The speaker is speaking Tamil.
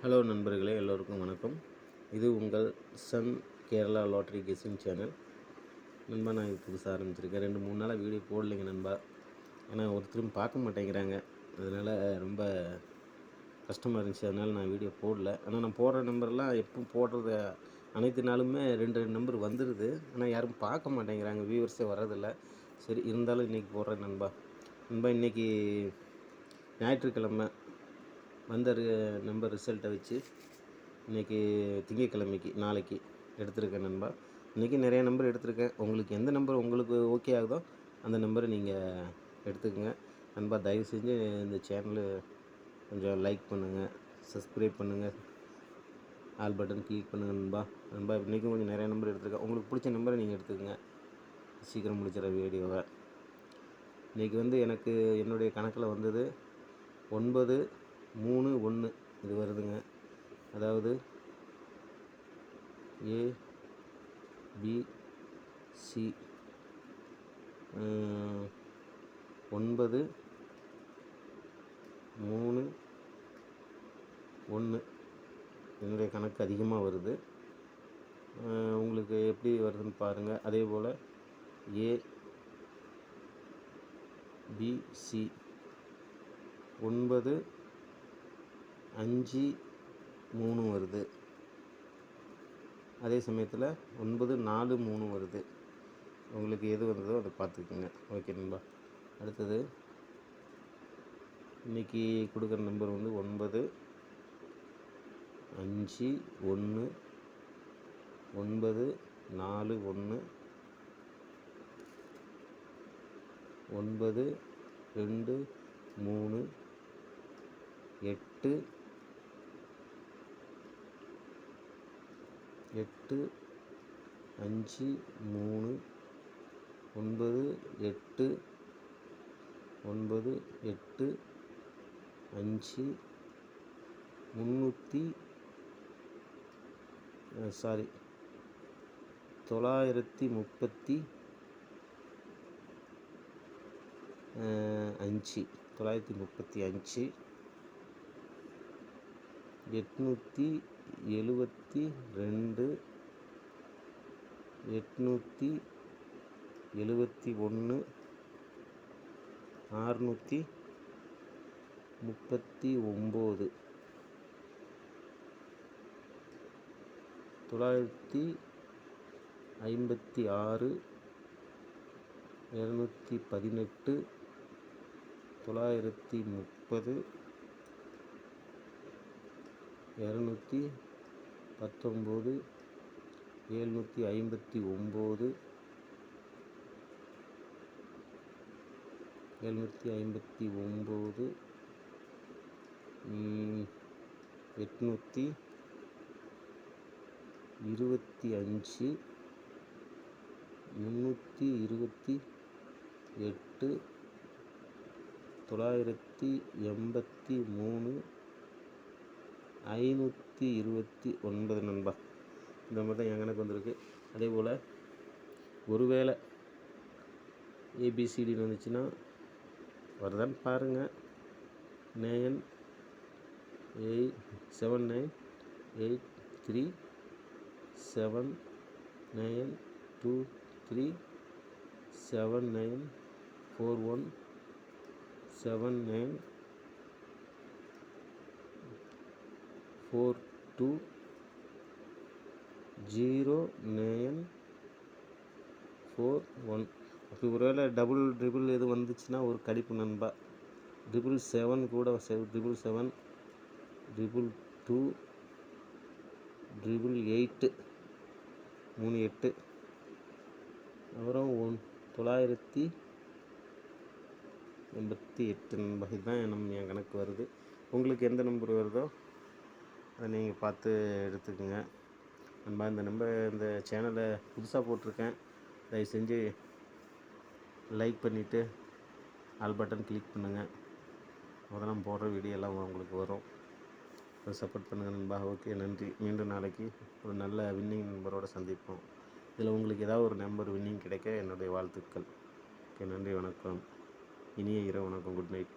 ஹலோ நண்பர்களே, எல்லோருக்கும் வணக்கம். இது உங்கள் Sun Kerala lottery guessing channel. நண்பா, நான் இது புதுசாக ஆரம்பிச்சிருக்கேன். 2-3 நாளாக வீடியோ போடலைங்க நண்பா. ஏன்னா ஒருத்தரும் பார்க்க மாட்டேங்கிறாங்க. அதனால் ரொம்ப கஷ்டமாக இருந்துச்சு. அதனால் நான் வீடியோ போடல. ஆனால் நான் போடுற நம்பர்லாம் எப்பவும் போடுறது அனைத்து நாளுமே 2 நம்பர் வந்துடுது. ஆனால் யாரும் பார்க்க மாட்டேங்கிறாங்க, வியூவர்ஸே வர்றதில்ல. சரி, இருந்தாலும் இன்றைக்கி போடுறேன் நண்பா. இன்றைக்கி ஞாயிற்றுக்கிழமை வந்த நம்பர் ரிசல்ட்டை வச்சு இன்றைக்கி திங்கட்கிழமைக்கு நாளைக்கு எடுத்திருக்கேன் நண்பா. இன்றைக்கி நிறையா நம்பர் எடுத்திருக்கேன். உங்களுக்கு எந்த நம்பர் உங்களுக்கு ஓகே ஆகுதோ அந்த நம்பரை நீங்கள் எடுத்துக்கோங்க நண்பா. தயவு செஞ்சு இந்த சேனலு கொஞ்சம் லைக் பண்ணுங்கள், சப்ஸ்கிரைப் பண்ணுங்கள், ஆல் பட்டன் கிளிக் பண்ணுங்கள் நண்பா. இன்றைக்கும் கொஞ்சம் நிறையா நம்பர் எடுத்திருக்கேன். உங்களுக்கு பிடிச்ச நம்பரை நீங்கள் எடுத்துக்கோங்க. சீக்கிரம் முடிச்சிட வீடியோவை. இன்றைக்கி எனக்கு என்னுடைய கணக்கில் வந்தது 931 இது வருதுங்க. அதாவது ABC 931 என்னுடைய கணக்கு அதிகமாக வருது. உங்களுக்கு எப்படி வருதுன்னு பாருங்கள். அதே போல் ABC 953 வருது. அதே சமயத்தில் 943 வருது. உங்களுக்கு எது வந்ததோ அதை பார்த்துக்குங்க. ஓகே நண்பா. அடுத்தது இன்றைக்கி கொடுக்குற நம்பர் 951 941 923 8 5 3 9 8 9 8 5 935 872 871 639 956 218 930 219 759 825 328 983 529 நண்பா. இந்த மாதிரி தான் என் கணக்கு வந்திருக்கு. அதே போல் ஒருவேளை ஏபிசிடின்னு வந்துச்சுன்னா வருதான்னு பாருங்கள். 978942 அப்படி ஒருவேளை டபுள் ட்ரிபிள் எது வந்துச்சுன்னா ஒரு கடிப்பு நண்பா. 777 கூட 777 222 888 38 அப்புறம் 988 நண்பா. இதுதான் என் கணக்கு வருது. உங்களுக்கு எந்த நம்பர் வருதோ அதை நீங்கள் பார்த்து எடுத்துக்கோங்க நண்பா. இந்த சேனலை புதுசாக போட்டிருக்கேன். தயவு செஞ்சு லைக் பண்ணிவிட்டு ஆல் பட்டன் கிளிக் பண்ணுங்கள். அதெல்லாம் போடுற வீடியோ எல்லாம் உங்களுக்கு வரும். அதை சப்போர்ட் பண்ணுங்கள் நண்பா. ஓகே, நன்றி. மீண்டும் நாளைக்கு ஒரு நல்ல வின்னிங் நம்பரோடு சந்திப்போம். இதில் உங்களுக்கு ஏதாவது ஒரு நம்பர் வின்னிங் கிடைக்க என்னுடைய வாழ்த்துக்கள். ஓகே, நன்றி, வணக்கம். இனிய இரவு வணக்கம். Good night.